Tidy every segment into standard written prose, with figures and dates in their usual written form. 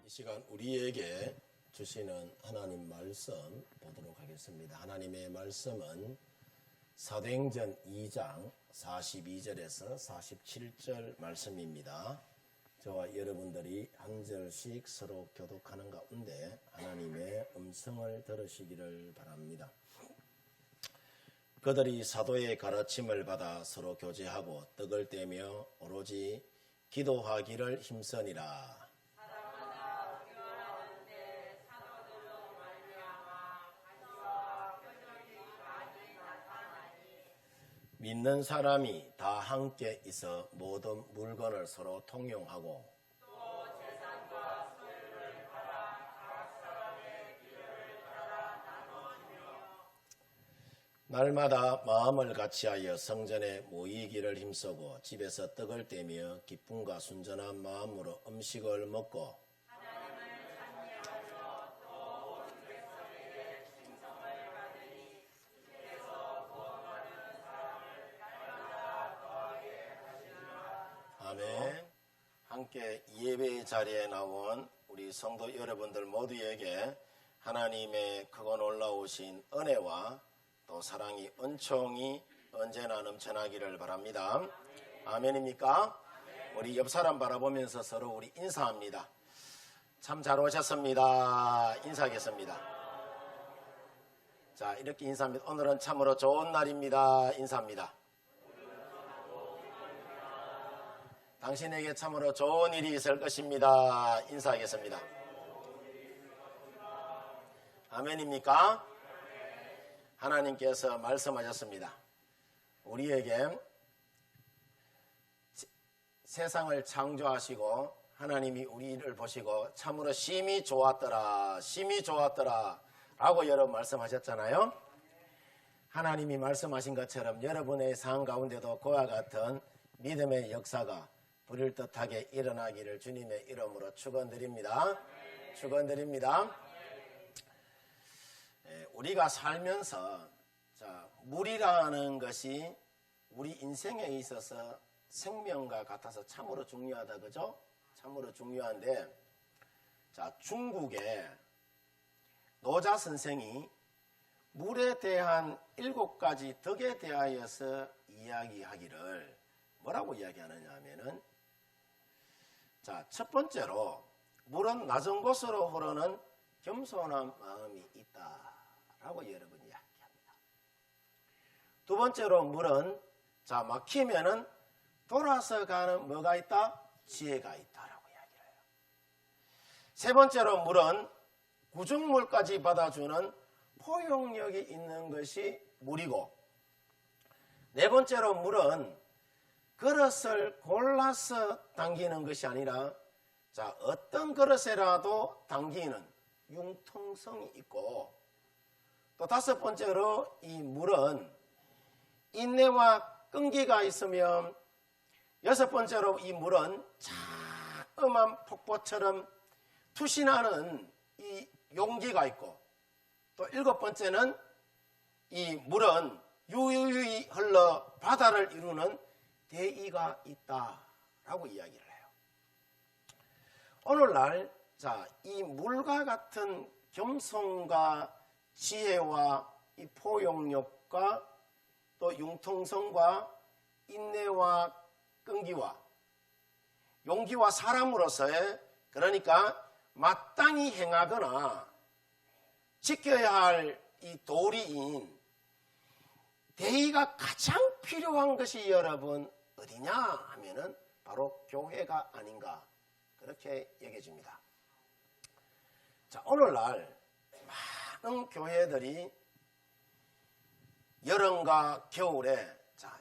이 시간 우리에게 주시는 하나님 말씀 보도록 하겠습니다. 하나님의 말씀은 사도행전 2장 42절에서 47절 말씀입니다. 저와 여러분들이 한 절씩 서로 교독하는 가운데 하나님의 음성을 들으시기를 바랍니다. 그들이 사도의 가르침을 받아 서로 교제하고 떡을 떼며 오로지 기도하기를 힘쓰니라. 믿는 사람이 다 함께 있어 모든 물건을 서로 통용하고 또 재산과 소유를 팔아 각 사람의 필요를 따라 나누어주며 날마다 마음을 같이하여 성전에 모이기를 힘쓰고 집에서 떡을 떼며 기쁨과 순전한 마음으로 음식을 먹고 아멘. 함께 예배 자리에 나온 우리 성도 여러분들 모두에게 하나님의 크고 놀라우신 은혜와 또 사랑이 은총이 언제나 넘쳐나기를 바랍니다. 아멘입니까? 우리 옆 사람 바라보면서 서로 우리 인사합니다. 참 잘 오셨습니다. 인사하겠습니다. 자, 이렇게 인사합니다. 오늘은 참으로 좋은 날입니다. 인사합니다. 당신에게 참으로 좋은 일이 있을 것입니다. 인사하겠습니다. 아멘입니까? 하나님께서 말씀하셨습니다. 우리에게 세상을 창조하시고 하나님이 우리를 보시고 참으로 심히 좋았더라, 심히 좋았더라 라고 여러분 말씀하셨잖아요. 하나님이 말씀하신 것처럼 여러분의 삶 가운데도 그와 같은 믿음의 역사가 불일듯하게 일어나기를 주님의 이름으로 축원드립니다. 축원드립니다. 우리가 살면서 물이라는 것이 우리 인생에 있어서 생명과 같아서 참으로 중요하다, 그죠? 참으로 중요한데, 중국의 노자 선생이 물에 대한 7가지 덕에 대하여서 이야기하기를 뭐라고 이야기하느냐 하면은, 첫 번째로 물은 낮은 곳으로 흐르는 겸손한 마음이 있다라고 여러분 이야기합니다. 두 번째로 물은 막히면은 돌아서 가는 뭐가 있다? 지혜가 있다라고 이야기를 해요. 세 번째로 물은 구중물까지 받아주는 포용력이 있는 것이 물이고, 네 번째로 물은 그릇을 골라서 당기는 것이 아니라 어떤 그릇에라도 당기는 융통성이 있고, 또 다섯 번째로 이 물은 인내와 끈기가 있으며, 여섯 번째로 이 물은 자그마한 폭포처럼 투신하는 이 용기가 있고, 또 일곱 번째는 이 물은 유유히 흘러 바다를 이루는 대의가 있다라고 이야기를 해요. 오늘날 이 물과 같은 겸손과 지혜와 이 포용력과 또 융통성과 인내와 끈기와 용기와 사람으로서의, 그러니까 마땅히 행하거나 지켜야 할 이 도리인 대의가 가장 필요한 것이 여러분 어디냐 하면은 바로 교회가 아닌가, 그렇게 얘기해줍니다. 오늘날 많은 교회들이 여름과 겨울에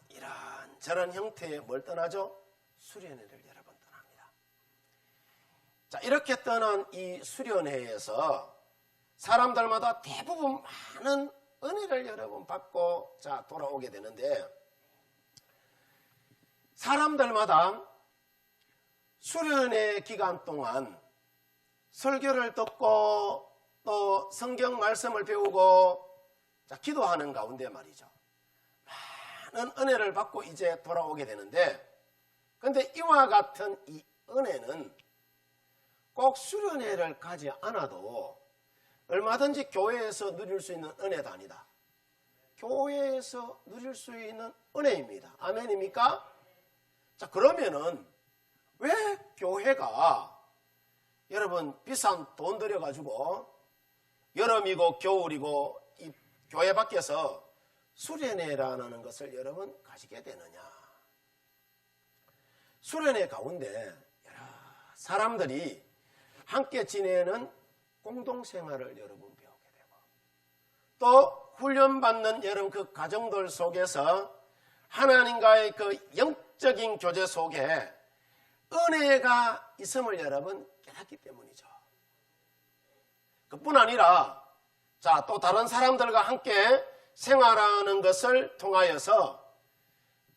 이런저런 형태의 뭘 떠나죠? 수련회를 여러 번 떠납니다. 이렇게 떠난 이 수련회에서 사람들마다 대부분 많은 은혜를 여러 번 받고 돌아오게 되는데, 사람들마다 수련회 기간 동안 설교를 듣고 또 성경 말씀을 배우고 기도하는 가운데 말이죠, 많은 은혜를 받고 이제 돌아오게 되는데, 그런데 이와 같은 이 은혜는 꼭 수련회를 가지 않아도 얼마든지 교회에서 누릴 수 있는 은혜도 아니다. 교회에서 누릴 수 있는 은혜입니다. 아멘입니까? 자, 그러면은 왜 교회가 여러분 비싼 돈 들여가지고 여름이고 겨울이고 이 교회 밖에서 수련회라는 것을 여러분 가지게 되느냐? 수련회 가운데 여러 사람들이 함께 지내는 공동생활을 여러분 배우게 되고 또 훈련받는 여러분 그 가정들 속에서 하나님과의 그 영적인 교제 속에 은혜가 있음을 여러분 깨닫기 때문이죠. 그뿐 아니라 자, 또 다른 사람들과 함께 생활하는 것을 통하여서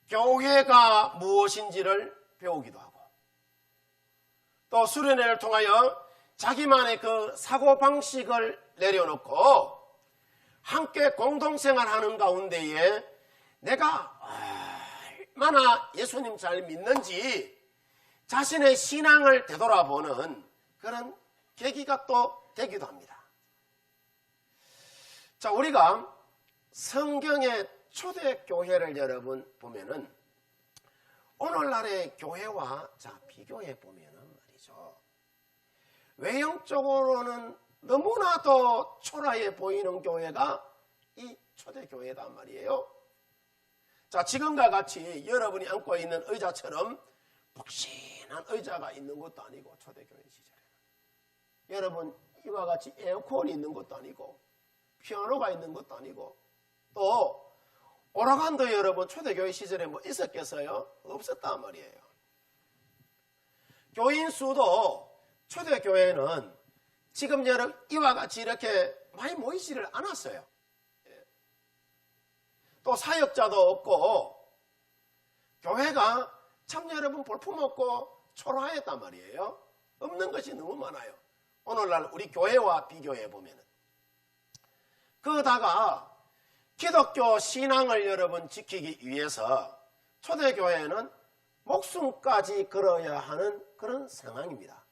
교회가 무엇인지를 배우기도 하고 또 수련회를 통하여 자기만의 그 사고방식을 내려놓고 함께 공동생활하는 가운데에 내가 얼마나 예수님 잘 믿는지 자신의 신앙을 되돌아보는 그런 계기가 또 되기도 합니다. 자, 우리가 성경의 초대교회를 여러분 보면은 오늘날의 교회와 자 비교해 보면은 말이죠. 외형적으로는 너무나도 초라해 보이는 교회가 이 초대교회단 말이에요. 자, 지금과 같이 여러분이 앉고 있는 의자처럼 푹신한 의자가 있는 것도 아니고 초대교회 시절에는 여러분 이와 같이 에어컨이 있는 것도 아니고 피아노가 있는 것도 아니고 또 오라간도 여러분 초대교회 시절에 뭐 있었겠어요? 없었단 말이에요. 교인 수도 초대교회는 지금 여러분 이와 같이 이렇게 많이 모이지를 않았어요. 또 사역자도 없고 교회가 참 여러분 볼품없고 초라했단 말이에요. 없는 것이 너무 많아요. 오늘날 우리 교회와 비교해 보면은 그러다가 기독교 신앙을 여러분 지키기 위해서 초대교회는 목숨까지 걸어야 하는 그런 상황입니다.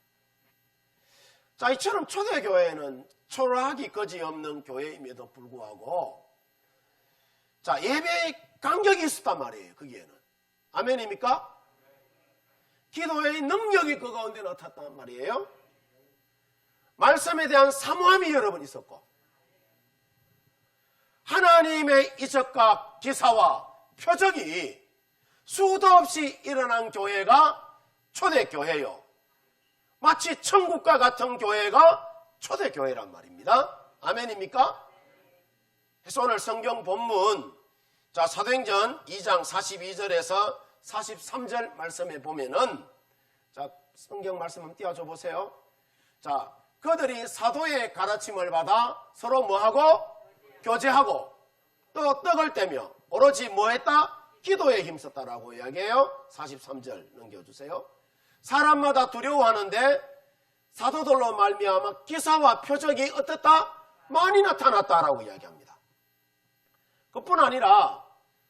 자, 이처럼 초대교회는 초라하기 거지없는 교회임에도 불구하고 자, 예배의 간격이 있었단 말이에요. 거기에는. 아멘입니까? 기도의 능력이 그 가운데 나타났단 말이에요. 말씀에 대한 사모함이 여러분 있었고 하나님의 이적과 기사와 표적이 수도 없이 일어난 교회가 초대교회요. 마치 천국과 같은 교회가 초대교회란 말입니다. 아멘입니까? 그래서 오늘 성경 본문 자 사도행전 2장 42절에서 43절 말씀에 보면은 자 성경 말씀 한번 띄워줘 보세요. 자 그들이 사도의 가르침을 받아 서로 뭐하고 교제하고 또 떡을 떼며 오로지 뭐했다? 기도에 힘썼다라고 이야기해요. 43절 넘겨주세요. 사람마다 두려워하는데 사도들로 말미암아 기사와 표적이 어떻다? 많이 나타났다라고 이야기합니다. 그뿐 아니라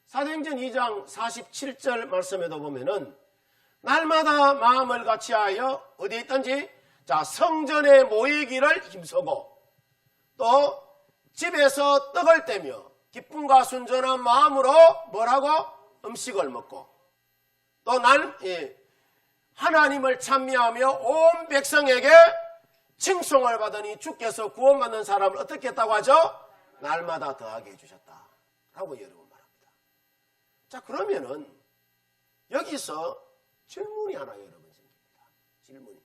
사도행전 2장 47절 말씀에도 보면은 날마다 마음을 같이하여 어디에 있든지 자 성전에 모이기를 힘쓰고 또 집에서 떡을 떼며 기쁨과 순전한 마음으로 뭐라고? 음식을 먹고 또 하나님을 찬미하며 온 백성에게 칭송을 받으니 주께서 구원받는 사람을 어떻게 했다고 하죠? 날마다 더하게 해주셨다라고 여러분 말합니다. 자 그러면은 여기서 질문이 하나 여러분 생깁니다. 질문이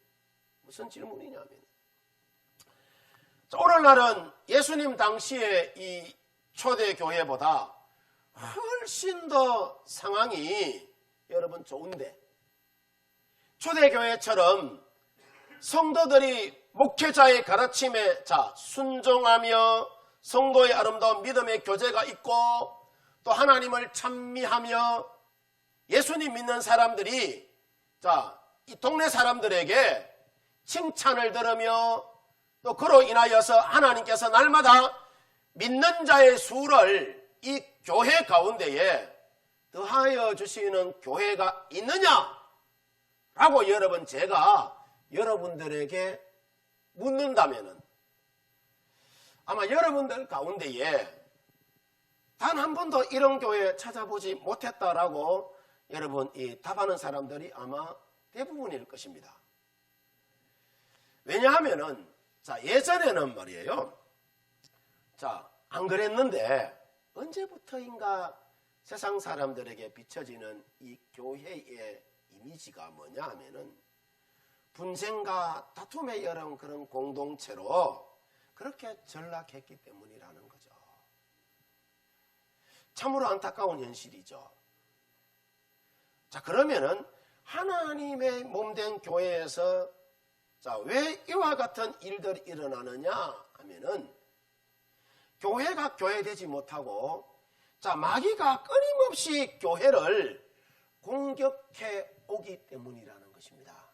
무슨 질문이냐면 자, 오늘날은 예수님 당시의 이 초대교회보다 훨씬 더 상황이 여러분 좋은데 초대교회처럼 성도들이 목회자의 가르침에 자 순종하며 성도의 아름다운 믿음의 교제가 있고 또 하나님을 찬미하며 예수님 믿는 사람들이 자 이 동네 사람들에게 칭찬을 들으며 또 그로 인하여서 하나님께서 날마다 믿는 자의 수를 이 교회 가운데에 더하여 주시는 교회가 있느냐라고 여러분 제가 여러분들에게 묻는다면은 아마 여러분들 가운데에 단 한 번도 이런 교회 찾아보지 못했다라고 여러분 이 답하는 사람들이 아마 대부분일 것입니다. 왜냐하면은 자 예전에는 말이에요. 자 안 그랬는데 언제부터인가 세상 사람들에게 비춰지는 이 교회의 이미지가 뭐냐 하면은 분쟁과 다툼의 여러 그런 공동체로 그렇게 전락했기 때문이라는 거죠. 참으로 안타까운 현실이죠. 자, 그러면은 하나님의 몸된 교회에서 자, 왜 이와 같은 일들이 일어나느냐 하면은 교회가 교회되지 못하고 자, 마귀가 끊임없이 교회를 공격해 오기 때문이라는 것입니다.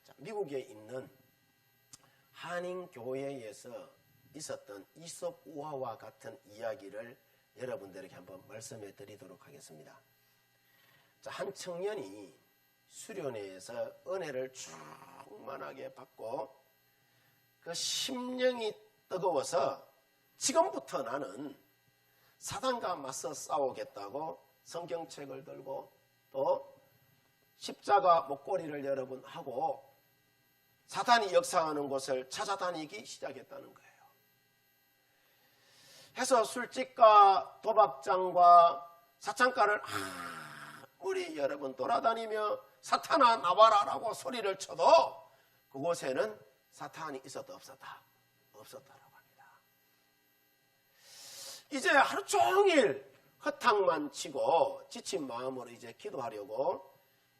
자, 미국에 있는 한인교회에서 있었던 이솝 우화와 같은 이야기를 여러분들에게 한번 말씀해 드리도록 하겠습니다. 자, 한 청년이 수련회에서 은혜를 충만하게 받고 그 심령이 뜨거워서 지금부터 나는 사단과 맞서 싸우겠다고 성경책을 들고 또 십자가 목걸이를 여러분 하고 사단이 역사하는 곳을 찾아다니기 시작했다는 거예요. 해서 술집과 도박장과 사창가를 우리 여러분 돌아다니며 사탄아 나와라 라고 소리를 쳐도 그곳에는 사탄이 있었다 없었다라고 합니다. 이제 하루 종일 허탕만 치고 지친 마음으로 이제 기도하려고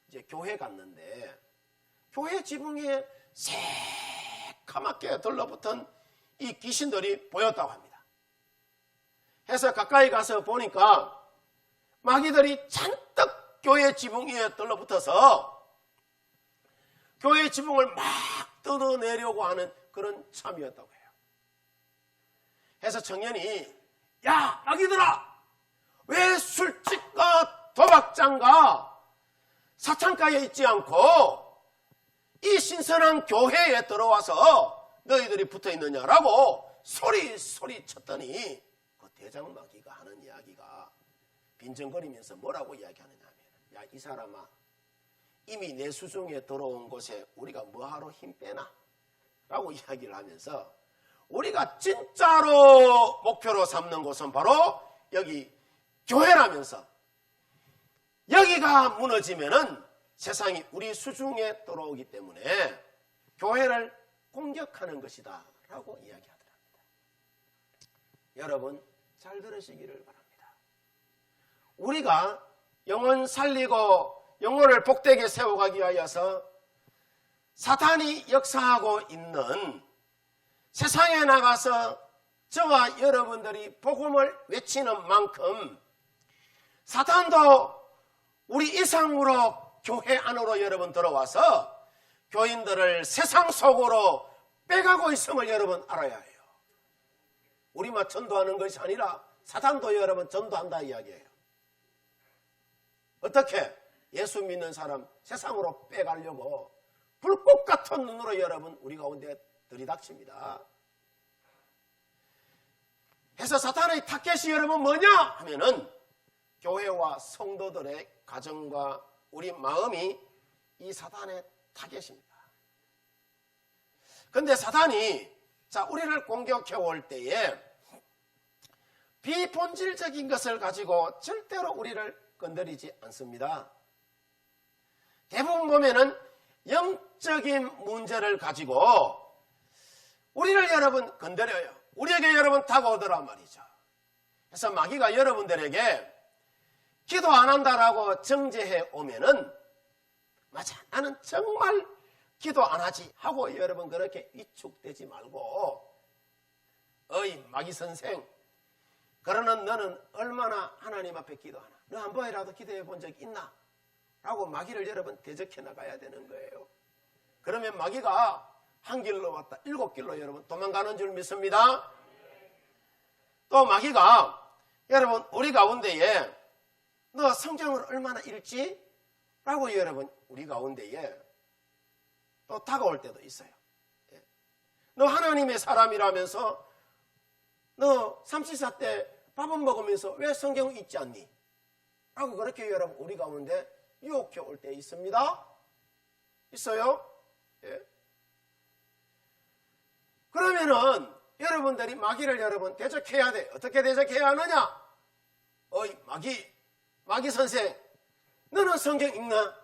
이제 교회 갔는데 교회 지붕에 새까맣게 들러붙은 이 귀신들이 보였다고 합니다. 해서 가까이 가서 보니까 마귀들이 잔뜩 교회 지붕 위에 들러붙어서 교회 지붕을 막 뜯어내려고 하는 그런 참이었다고 해요. 해서 청년이 야 마귀들아 왜 술집과 도박장과 사창가에 있지 않고 이 신선한 교회에 들어와서 너희들이 붙어있느냐라고 소리 쳤더니 그 대장 마귀가 하는 이야기가 빈정거리면서 뭐라고 이야기하느냐 하면 야 이 사람아 이미 내 수중에 들어온 곳에 우리가 뭐하러 힘 빼나? 라고 이야기를 하면서 우리가 진짜로 목표로 삼는 곳은 바로 여기 교회라면서 여기가 무너지면은 세상이 우리 수중에 들어오기 때문에 교회를 공격하는 것이다 라고 이야기하더랍니다. 여러분 잘 들으시기를 바랍니다. 우리가 영혼 살리고 영혼을 복되게 세워가기 위하여서 사탄이 역사하고 있는 세상에 나가서 저와 여러분들이 복음을 외치는 만큼 사탄도 우리 이상으로 교회 안으로 여러분 들어와서 교인들을 세상 속으로 빼가고 있음을 여러분 알아야 해요. 우리만 전도하는 것이 아니라 사탄도 여러분 전도한다 이야기예요. 어떻게? 예수 믿는 사람 세상으로 빼가려고 불꽃 같은 눈으로 여러분 우리 가운데 들이닥칩니다. 해서 사탄의 타겟이 여러분 뭐냐 하면은 교회와 성도들의 가정과 우리 마음이 이 사탄의 타겟입니다. 그런데 사탄이 자 우리를 공격해 올 때에 비본질적인 것을 가지고 절대로 우리를 건드리지 않습니다. 대부분 보면은 영적인 문제를 가지고 우리를 여러분 건드려요. 우리에게 여러분 다가오더라 말이죠. 그래서 마귀가 여러분들에게 기도 안 한다라고 정죄해 오면은 맞아 나는 정말 기도 안 하지 하고 여러분 그렇게 위축되지 말고 어이 마귀 선생 그러는 너는 얼마나 하나님 앞에 기도하나 너 한 번이라도 기도해 본 적 있나? 라고 마귀를 여러분 대적해 나가야 되는 거예요. 그러면 마귀가 한 길로 왔다 7길로 여러분 도망가는 줄 믿습니다. 또 마귀가 여러분 우리 가운데에 너 성경을 얼마나 읽지? 라고 여러분 우리 가운데에 또 다가올 때도 있어요. 너 하나님의 사람이라면서 너 삼시사 때 밥은 먹으면서 왜 성경을 읽지 않니? 라고 그렇게 여러분 우리 가운데 유혹해 올 때 있습니다. 있어요? 예. 그러면은 여러분들이 마귀를 여러분 대적해야 돼. 어떻게 대적해야 하느냐? 어이 마귀 선생, 너는 성경 읽나?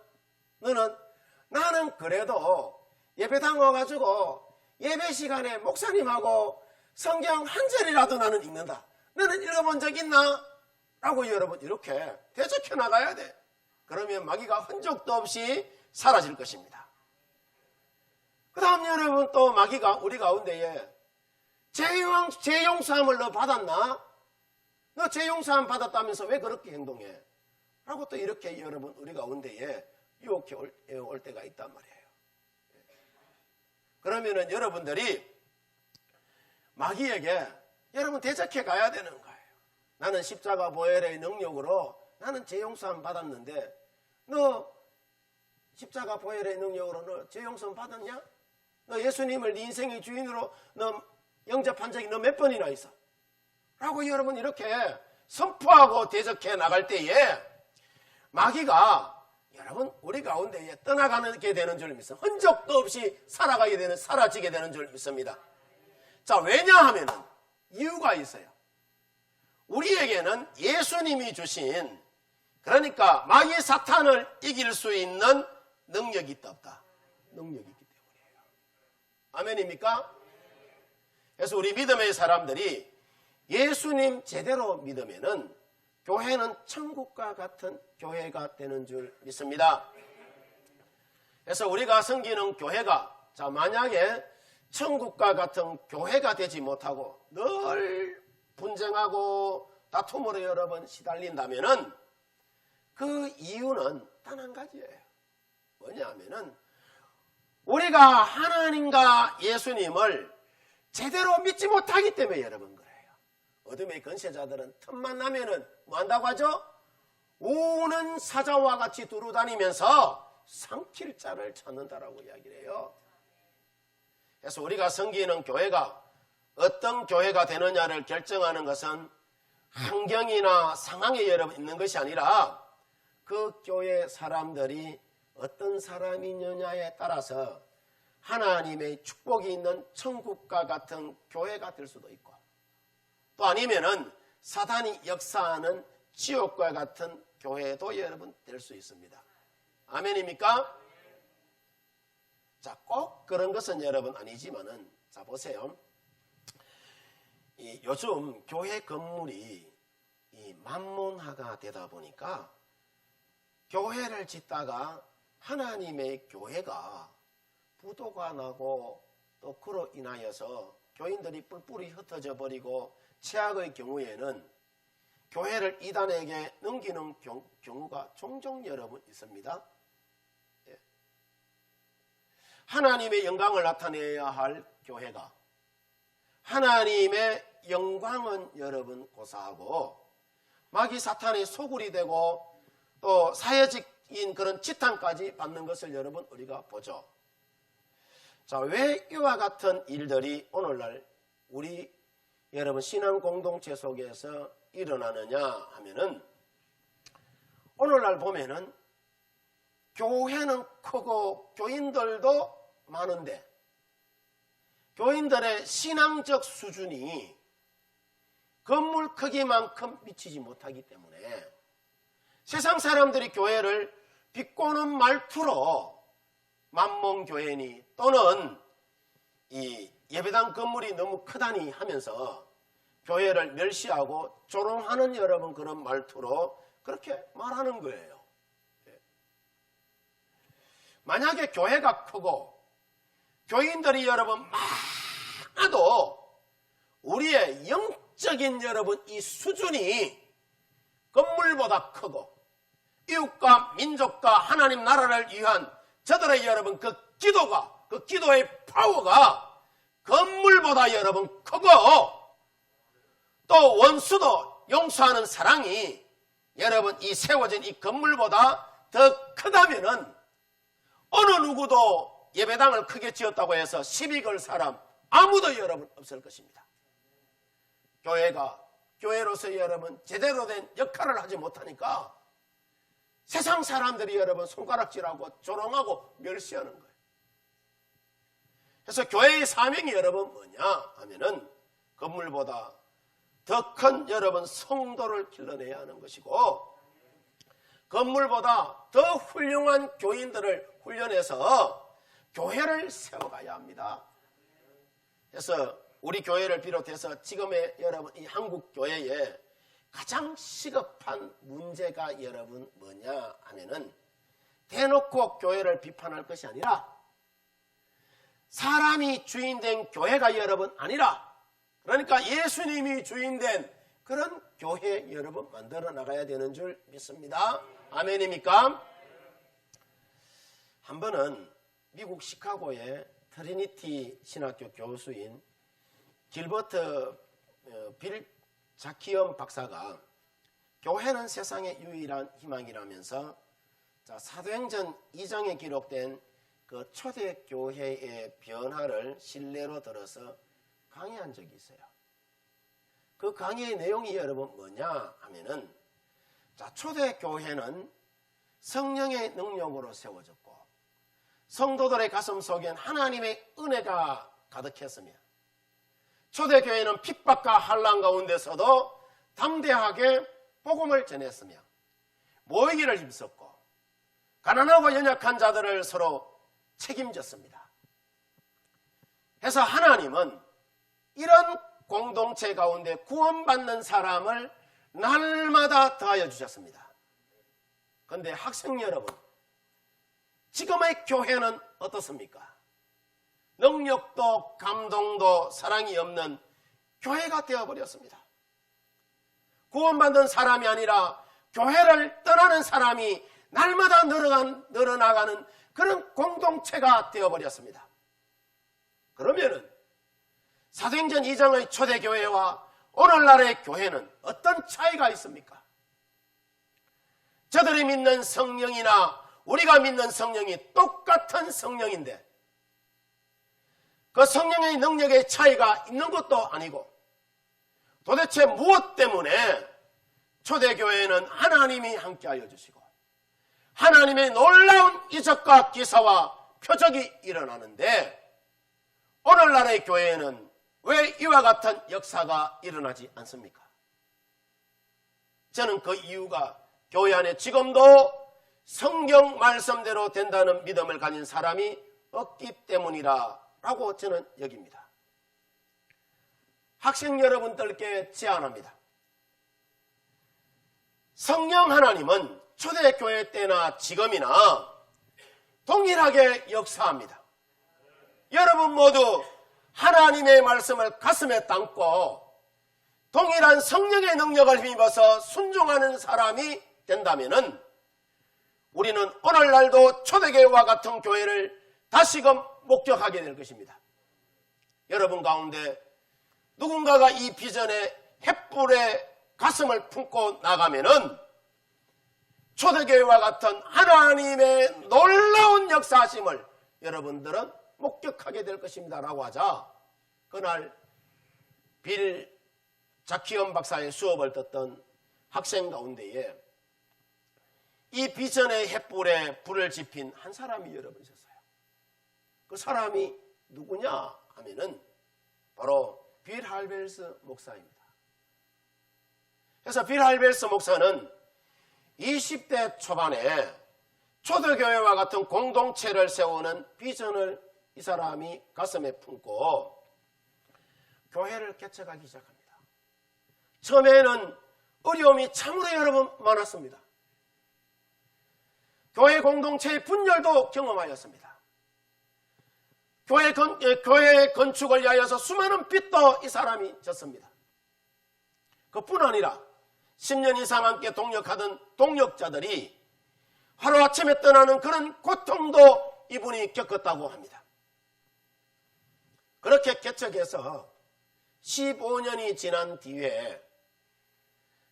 나는 그래도 예배당 와가지고 예배 시간에 목사님하고 성경 한 절이라도 나는 읽는다. 너는 읽어본 적 있나? 라고 여러분 이렇게 대적해 나가야 돼. 그러면 마귀가 흔적도 없이 사라질 것입니다. 그 다음 여러분 또 마귀가 우리 가운데에 죄용서함을 너 받았나? 너 죄용서함 받았다면서 왜 그렇게 행동해? 라고 또 이렇게 여러분 우리 가운데에 유혹해 올 때가 있단 말이에요. 그러면은 여러분들이 마귀에게 여러분 대적해 가야 되는 거예요. 나는 십자가 보혈의 능력으로 나는 죄용서함 받았는데 너 십자가 보혈의 능력으로 너 죄용서함 받았냐? 너 예수님을 네 인생의 주인으로 너 영접한 적이 너 몇 번이나 있어? 라고 여러분 이렇게 선포하고 대적해 나갈 때에 마귀가 여러분 우리 가운데에 떠나가게 되는 줄 믿습니다. 흔적도 없이 사라지게 되는 줄 믿습니다. 자, 왜냐하면은 이유가 있어요. 우리에게는 예수님이 주신, 그러니까 마귀 사탄을 이길 수 있는 능력이 있다 없다? 능력이 있기 때문이에요. 아멘입니까? 그래서 우리 믿음의 사람들이 예수님 제대로 믿으면은 교회는 천국과 같은 교회가 되는 줄 믿습니다. 그래서 우리가 섬기는 교회가, 자, 만약에 천국과 같은 교회가 되지 못하고 늘 분쟁하고 다툼으로 여러 번 시달린다면은 그 이유는 단 한 가지예요. 뭐냐면은 우리가 하나님과 예수님을 제대로 믿지 못하기 때문에 여러분 그래요. 어둠의 건세자들은 틈만 나면은 뭐 한다고 하죠? 우는 사자와 같이 두루다니면서 삼킬 자를 찾는다라고 이야기를 해요. 그래서 우리가 섬기는 교회가 어떤 교회가 되느냐를 결정하는 것은 환경이나 상황에 여러분 있는 것이 아니라 그 교회 사람들이 어떤 사람이냐에 따라서 하나님의 축복이 있는 천국과 같은 교회가 될 수도 있고 또 아니면은 사단이 역사하는 지옥과 같은 교회도 여러분 될 수 있습니다. 아멘입니까? 자, 꼭 그런 것은 여러분 아니지만은, 자, 보세요. 요즘 교회 건물이 만문화가 되다 보니까 교회를 짓다가 하나님의 교회가 부도가 나고 또 그로 인하여서 교인들이 뿔뿔이 흩어져 버리고 최악의 경우에는 교회를 이단에게 넘기는 경우가 종종 여러분 있습니다. 예. 하나님의 영광을 나타내야 할 교회가 하나님의 영광은 여러분 고사하고 마귀 사탄의 소굴이 되고 또 사회적인 그런 지탄까지 받는 것을 여러분 우리가 보죠. 자, 왜 이와 같은 일들이 오늘날 우리 여러분 신앙 공동체 속에서 일어나느냐 하면은 오늘날 보면은 교회는 크고 교인들도 많은데 교인들의 신앙적 수준이 건물 크기만큼 미치지 못하기 때문에 세상 사람들이 교회를 비꼬는 말투로 만몽교회니 또는 이 예배당 건물이 너무 크다니 하면서 교회를 멸시하고 조롱하는 여러분 그런 말투로 그렇게 말하는 거예요. 만약에 교회가 크고 교인들이 여러분 많아도 우리의 영적인 여러분 이 수준이 건물보다 크고 이웃과 민족과 하나님 나라를 위한 저들의 여러분 그 기도가 그 기도의 파워가 건물보다 여러분 크고 또 원수도 용서하는 사랑이 여러분 이 세워진 이 건물보다 더 크다면은 어느 누구도 예배당을 크게 지었다고 해서 시비 걸 사람 아무도 여러분 없을 것입니다. 교회가 교회로서 여러분 제대로 된 역할을 하지 못하니까 세상 사람들이 여러분 손가락질하고 조롱하고 멸시하는 거예요. 그래서 교회의 사명이 여러분 뭐냐 하면은 건물보다 더 큰 여러분 성도를 길러내야 하는 것이고, 건물보다 더 훌륭한 교인들을 훈련해서 교회를 세워가야 합니다. 그래서 우리 교회를 비롯해서 지금의 여러분 이 한국 교회에 가장 시급한 문제가 여러분 뭐냐 하면은 대놓고 교회를 비판할 것이 아니라 사람이 주인된 교회가 여러분 아니라, 그러니까 예수님이 주인된 그런 교회 여러분 만들어 나가야 되는 줄 믿습니다. 아멘입니까? 한 번은 미국 시카고의 트리니티 신학교 교수인 길버트 빌 자키엄 박사가 교회는 세상의 유일한 희망이라면서 사도행전 2장에 기록된 그 초대교회의 변화를 신뢰로 들어서 강의한 적이 있어요. 그 강의의 내용이 여러분 뭐냐 하면은, 초대교회는 성령의 능력으로 세워졌고 성도들의 가슴 속엔 하나님의 은혜가 가득했으며, 초대교회는 핍박과 환난 가운데서도 담대하게 복음을 전했으며 모이기를 힘썼고 가난하고 연약한 자들을 서로 책임졌습니다. 그래서 하나님은 이런 공동체 가운데 구원받는 사람을 날마다 더하여 주셨습니다. 그런데 학생 여러분, 지금의 교회는 어떻습니까? 능력도 감동도 사랑이 없는 교회가 되어버렸습니다. 구원받는 사람이 아니라 교회를 떠나는 사람이 날마다 늘어나가는 그런 공동체가 되어버렸습니다. 그러면은 사도행전 2장의 초대교회와 오늘날의 교회는 어떤 차이가 있습니까? 저들이 믿는 성령이나 우리가 믿는 성령이 똑같은 성령인데 그 성령의 능력의 차이가 있는 것도 아니고, 도대체 무엇 때문에 초대교회는 하나님이 함께하여 주시고 하나님의 놀라운 이적과 기사와 표적이 일어나는데 오늘날의 교회에는 왜 이와 같은 역사가 일어나지 않습니까? 저는 그 이유가 교회 안에 지금도 성경 말씀대로 된다는 믿음을 가진 사람이 없기 때문이라고 저는 여깁니다. 학생 여러분들께 제안합니다. 성령 하나님은 초대교회 때나 지금이나 동일하게 역사합니다. 여러분 모두 하나님의 말씀을 가슴에 담고 동일한 성령의 능력을 힘입어서 순종하는 사람이 된다면 우리는 오늘날도 초대교회와 같은 교회를 다시금 목격하게 될 것입니다. 여러분 가운데 누군가가 이 비전에 횃불에 가슴을 품고 나가면은 초대교회와 같은 하나님의 놀라운 역사하심을 여러분들은 목격하게 될 것입니다 라고 하자, 그날 빌 자키엄 박사의 수업을 듣던 학생 가운데에 이 비전의 횃불에 불을 지핀 한 사람이 여러분 있었어요. 그 사람이 누구냐 하면은 바로 빌 할벨스 목사입니다. 그래서 빌 할벨스 목사는 20대 초반에 초대교회와 같은 공동체를 세우는 비전을 이 사람이 가슴에 품고 교회를 개척하기 시작합니다. 처음에는 어려움이 참으로 여러분 많았습니다. 교회 공동체의 분열도 경험하였습니다. 교회 건축을 위하여서 수많은 빚도 이 사람이 졌습니다. 그뿐 아니라 10년 이상 함께 동역하던 동역자들이 하루아침에 떠나는 그런 고통도 이분이 겪었다고 합니다. 그렇게 개척해서 15년이 지난 뒤에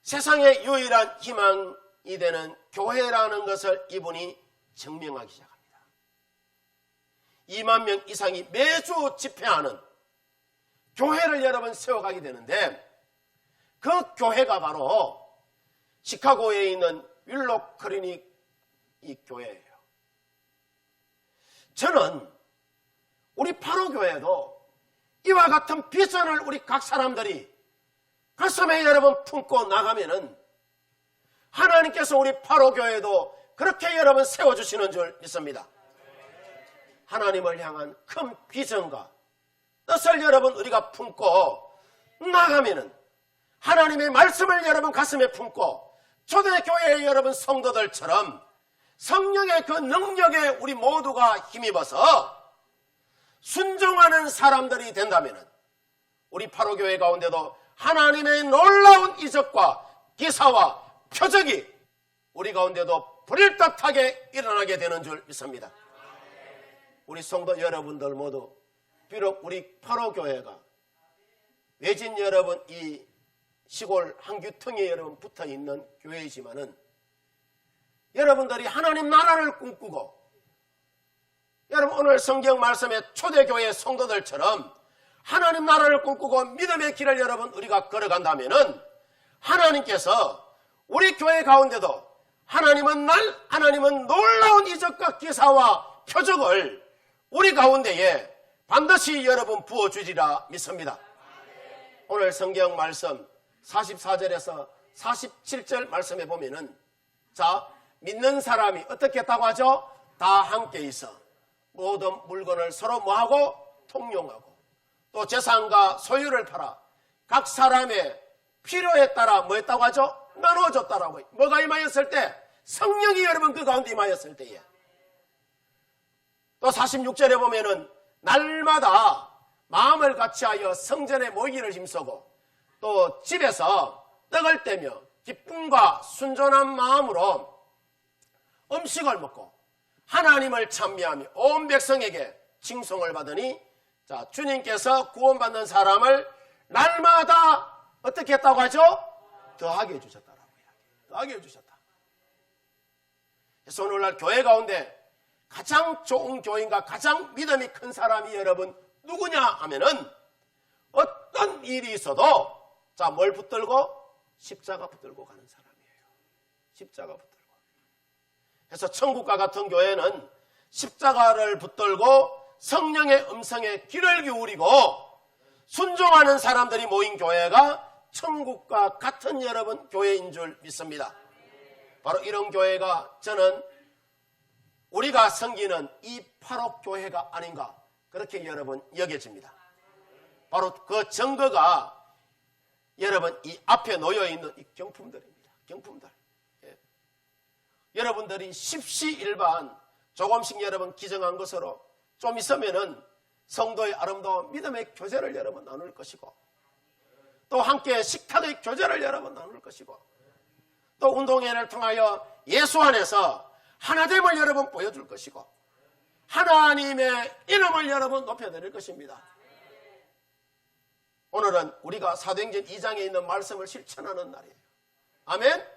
세상의 유일한 희망이 되는 교회라는 것을 이분이 증명하기 시작합니다. 2만 명 이상이 매주 집회하는 교회를 여러분 세워가게 되는데, 그 교회가 바로 시카고에 있는 윌록 클리닉 이 교회예요. 저는 우리 파로교회도 이와 같은 비전을 우리 각 사람들이 가슴에 여러분 품고 나가면은 하나님께서 우리 파로교회도 그렇게 여러분 세워주시는 줄 믿습니다. 하나님을 향한 큰 비전과 뜻을 여러분 우리가 품고 나가면은, 하나님의 말씀을 여러분 가슴에 품고 초대교회의 여러분 성도들처럼 성령의 그 능력에 우리 모두가 힘입어서 순종하는 사람들이 된다면 우리 파로교회 가운데도 하나님의 놀라운 이적과 기사와 표적이 우리 가운데도 불일듯하게 일어나게 되는 줄 믿습니다. 우리 성도 여러분들 모두 비록 우리 파로교회가 외진 여러분 이 시골 한규통에 여러분 붙어있는 교회이지만은 여러분들이 하나님 나라를 꿈꾸고 여러분 오늘 성경 말씀의 초대교회 성도들처럼 하나님 나라를 꿈꾸고 믿음의 길을 여러분 우리가 걸어간다면은 하나님께서 우리 교회 가운데도 하나님은 놀라운 이적과 기사와 표적을 우리 가운데에 반드시 여러분 부어주리라 믿습니다. 오늘 성경 말씀 44절에서 47절 말씀에 보면은, 자, 믿는 사람이 어떻게 했다고 하죠? 다 함께 있어 모든 물건을 서로 뭐하고? 통용하고, 또 재산과 소유를 팔아 각 사람의 필요에 따라 뭐 했다고 하죠? 나눠줬다라고. 뭐가 임하였을 때? 성령이 여러분 그 가운데 임하였을 때에. 또 46절에 보면은 날마다 마음을 같이하여 성전에 모이기를 힘쓰고 또 집에서 떡을 떼며 기쁨과 순전한 마음으로 음식을 먹고 하나님을 찬미하며 온 백성에게 칭송을 받으니, 자, 주님께서 구원받는 사람을 날마다 어떻게 했다고 하죠? 더하게 해주셨다라고 이야기해요. 더하게 해주셨다. 그래서 오늘날 교회 가운데 가장 좋은 교인과 가장 믿음이 큰 사람이 여러분 누구냐 하면은, 어떤 일이 있어도 자, 뭘 붙들고? 십자가 붙들고 가는 사람이에요. 십자가 붙들고. 그래서 천국과 같은 교회는 십자가를 붙들고 성령의 음성에 귀를 기울이고 순종하는 사람들이 모인 교회가 천국과 같은 여러분 교회인 줄 믿습니다. 바로 이런 교회가 저는 우리가 섬기는 이 파록교회가 아닌가 그렇게 여러분 여겨집니다. 바로 그 증거가 여러분 이 앞에 놓여있는 이 경품들입니다. 경품들. 예. 여러분들이 십시일반 조금씩 여러분 기증한 것으로 좀 있으면은 성도의 아름다운 믿음의 교제를 여러분 나눌 것이고, 또 함께 식탁의 교제를 여러분 나눌 것이고, 또 운동회를 통하여 예수 안에서 하나됨을 여러분 보여줄 것이고, 하나님의 이름을 여러분 높여드릴 것입니다. 오늘은 우리가 사도행전 2장에 있는 말씀을 실천하는 날이에요. 아멘?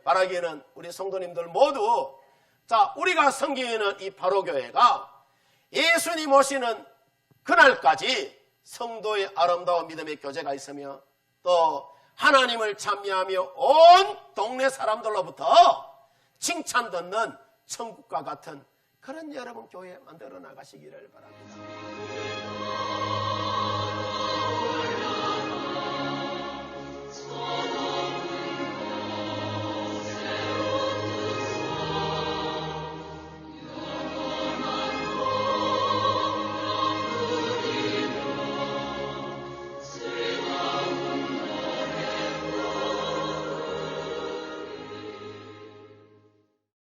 바라기에는 우리 성도님들 모두, 자, 우리가 섬기는 이 바로교회가 예수님 오시는 그날까지 성도의 아름다운 믿음의 교제가 있으며 또 하나님을 찬미하며 온 동네 사람들로부터 칭찬 듣는 천국과 같은 그런 여러분 교회 만들어 나가시기를 바랍니다.